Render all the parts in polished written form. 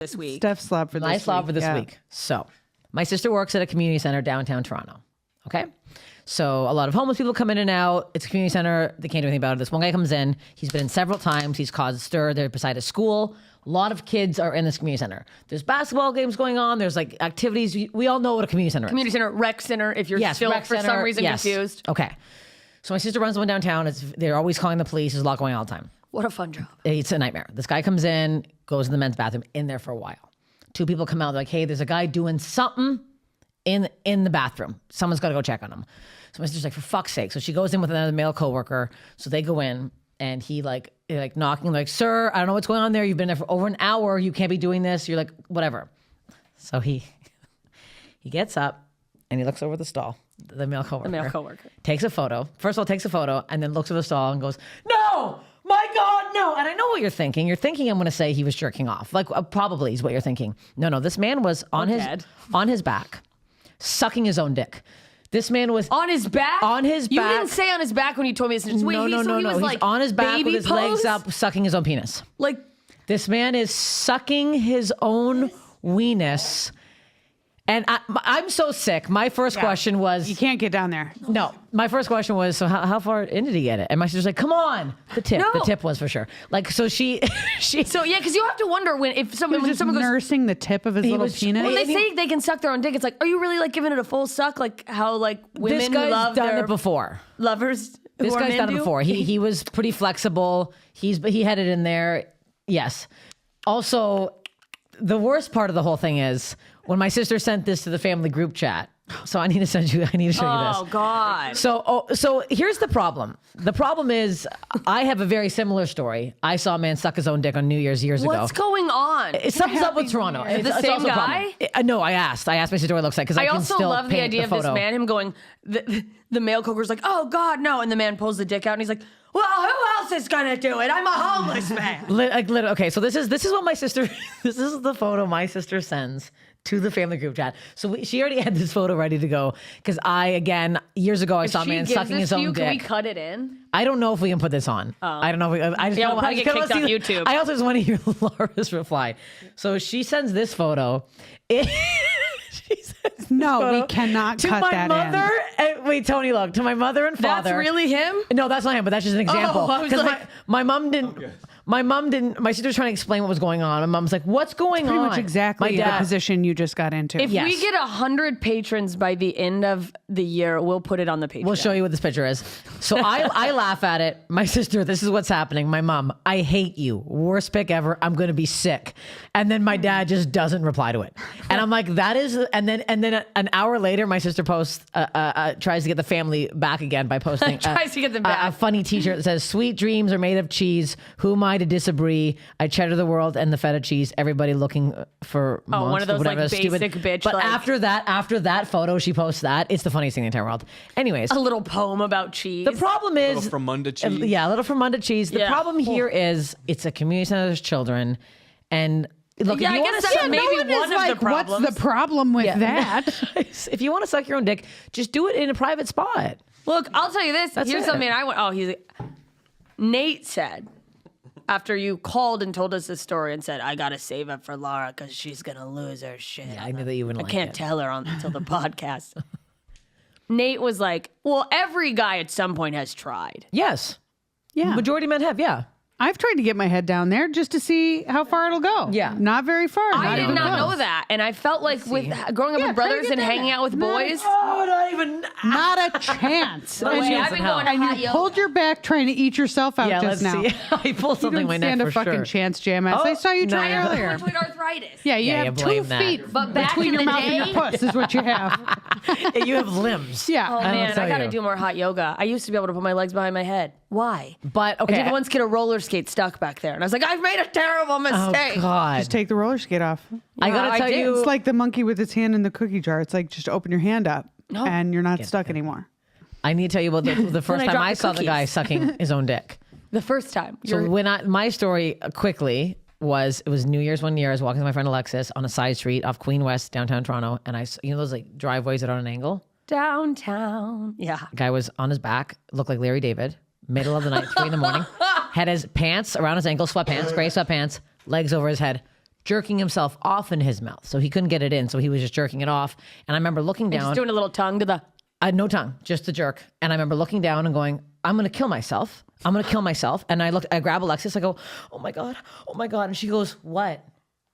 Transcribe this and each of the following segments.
this week. Steph slob for this week. My slob for this week. So my sister works at a community center downtown Toronto. Okay. So a lot of homeless people come in and out. It's a community center. They can't do anything about it. This one guy comes in. He's been in several times. He's caused a stir. They're beside a school. A lot of kids are in this community center. There's basketball games going on. There's like activities. We all know what a community center is. Community center, rec center, if you're still for some reason confused. Okay. So my sister runs one downtown. They're always calling the police. There's a lot going on all the time. What a fun job. It's a nightmare. This guy comes in, goes in the men's bathroom, in there for a while. Two people come out, they're like, hey, there's a guy doing something in the bathroom. Someone's got to go check on him. So my sister's like, for fuck's sake. So she goes in with another male coworker. So they go in and he like knocking, like, sir, I don't know what's going on there. You've been there for over an hour. You can't be doing this. You're like, whatever. So he gets up and he looks over the stall. The male coworker. Takes a photo. First of all, takes a photo and then looks at the stall and goes, no, my God, no. And I know what you're thinking. You're thinking I'm going to say he was jerking off. Like probably is what you're thinking. No, this man was on his back, sucking his own dick. This man was on his back. On his back. You didn't say on his back when you told me this. Wait, no. He was He's like on his back with his pose? legs up, sucking his own penis. Like this man is sucking his own weenus. And I'm so sick. My first question was... You can't get down there. No. My first question was, so how far in did he get it? And my sister's like, come on. The tip. No. The tip was for sure. Like, so she... So, yeah, because you have to wonder when someone goes... nursing the tip of his little penis. When they say they can suck their own dick, it's like, are you really like giving it a full suck? Like how like women this guy's love done their it before. Lovers. This guy's done it before. He was pretty flexible. He had it in there. Yes. Also, the worst part of the whole thing is when my sister sent this to the family group chat. So I need to show you this. Oh God. So here's the problem. The problem is I have a very similar story. I saw a man suck his own dick on New Year's years ago. What's going on? Something's up with Toronto. Is it the same guy? No, I asked my sister what it looks like because I can also still love the paint idea of this man, him going, the male coworker's like, oh God, no. And the man pulls the dick out and he's like, well, who else is gonna do it? I'm a homeless man. Okay, so this is what my sister, this is the photo my sister sends to the family group chat. So she already had this photo ready to go because years ago I saw a man sucking his own dick. Can we cut it in? I don't know if we can put this on. I don't know if we, I just we'll know, probably get kicked off YouTube. I also just want to hear Lara's reply. So she sends this photo. We cannot cut that in. Wait, Tony, look, to my mother and father. That's really him? No, that's not him, but that's just an example. Because my mom didn't. Okay. My mom didn't. My sister was trying to explain what was going on. My mom's like, "What's going on?" Pretty much exactly the position you just got into. If we get 100 patrons by the end of the year, we'll put it on the Patreon. We'll show you what this picture is. So I laugh at it. My sister, this is what's happening. My mom, I hate you. Worst pick ever. I'm going to be sick. And then my dad just doesn't reply to it. And I'm like, that is. And then an hour later, my sister posts, tries to get the family back again by posting. Tries to get them back. A funny T-shirt that says, "Sweet dreams are made of cheese. Who am I to disagree? I cheddar the world and the feta cheese. Everybody looking for one of those like basic bitch. But like, after that photo, she posts that. It's the funniest thing in the entire world. Anyways, a little poem about cheese. The problem is a little Fromunda cheese. Yeah, a little Fromunda cheese. The problem here is it's a community center. There's children, and look. Yeah, if you I guess that's maybe one of the problems. What's the problem with that? If you want to suck your own dick, just do it in a private spot. Look, I'll tell you this. Here's something I went. Nate said, after you called and told us this story and said, I got to save up for Lara because she's going to lose her shit. Yeah, I knew that you wouldn't like it. I can't tell her until the podcast. Nate was like, well, every guy at some point has tried. Yes. Yeah. Majority of men have, yeah. I've tried to get my head down there just to see how far it'll go. Yeah. Not very far. I did not know that. And I felt like with growing up with brothers and hanging out with boys. Oh, not even. Not a chance. I've been going and hot you yoga. pulled your back trying to eat yourself out just now. See. I pulled something in my neck stand a for fucking sure. chance, JMS. I saw you try earlier. With arthritis. Yeah, you have 2 blame that. feet But back between in your the mouth and day- your puss is what you have. You have limbs. Yeah. Oh man, tell I gotta you. do more hot yoga. I used to be able to put my legs behind my head. Why? But I okay. did once get a roller skate stuck back there, and I was like, I've made a terrible mistake. Oh God. Just take the roller skate off. I gotta I tell did. you. It's like the monkey with his hand in the cookie jar. It's like just open your hand up and you're not stuck anymore. I need to tell you about the first I time dropped I the saw the guy sucking his own dick. The first time. So my story quickly was, it was New Year's one year. I was walking with my friend Alexis on a side street off Queen West, downtown Toronto. And those like driveways that are on an angle? Downtown. Yeah. Guy was on his back, looked like Larry David, middle of the night, 3 a.m, had his pants around his ankles, sweatpants, gray sweatpants, legs over his head, jerking himself off in his mouth. So he couldn't get it in. So he was just jerking it off. And I remember looking down. Just doing a little tongue to the... I had no tongue, just the jerk. And I remember looking down and going, I'm going to kill myself. I'm going to kill myself. And I grab Alexis. I go, oh my God. And she goes, what?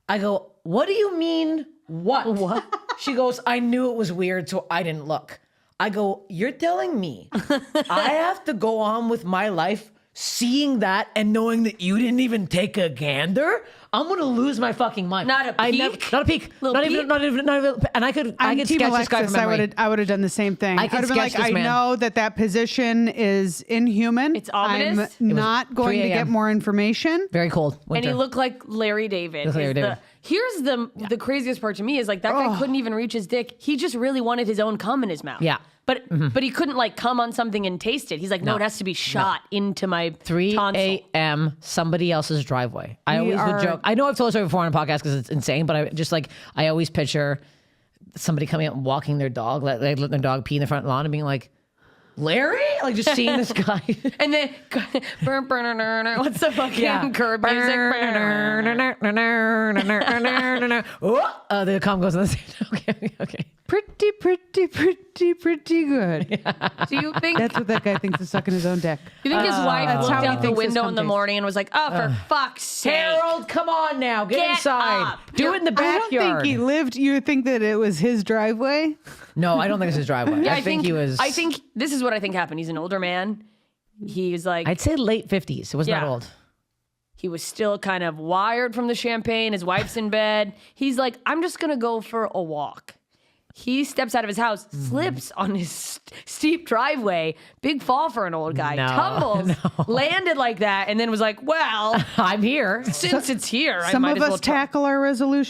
I go, what do you mean, what? What? She goes, I knew it was weird, so I didn't look. I go, you're telling me I have to go on with my life seeing that and knowing that you didn't even take a gander? I'm gonna lose my fucking mind. Not a peek? Not a peek. Little peep? Not even. And I could Team sketch Alexis, this guy from memory. I would have done the same thing. I could would have been sketch like, this I man. know that position is inhuman. It's ominous. I'm not going 3 to get a.m. more information. Very cold. And Winter. he looked like Larry David. Larry David. Here's the craziest part to me is like that guy couldn't even reach his dick. He just really wanted his own cum in his mouth. Yeah. But he couldn't like cum on something and taste it. He's like, no, it has to be shot into my 3 tonsil. a.m. somebody else's driveway. I always would joke. I know I've told this story before on a podcast because it's insane, but I always picture somebody coming out and walking their dog, letting their dog pee in the front lawn and being like, Larry? Like just seeing this guy. And then, what's the fucking curb music? The cum goes on the same. Okay. Pretty good. Do you think That's what that guy thinks is sucking his own dick. his wife That's looked how he out the thinks his window cum in the tastes. morning and was like, oh, for fuck's sake. Harold, come on now. Get inside. up. Do it in the I don't backyard. think he lived. You think that it was his driveway? No, I don't think it's his driveway. Yeah, I think he was. I think this is what I think happened. He's an older man. He's like, I'd say late 50s. It wasn't that Yeah. old. he was still kind of wired from the champagne. His wife's in bed. He's like, I'm just going to go for a walk. He steps out of his house, slips on his steep driveway, big fall for an old guy, No, tumbles, landed like that, and then was like, well, I'm here. since it's here, I Some might of as well us try. tackle our resolution.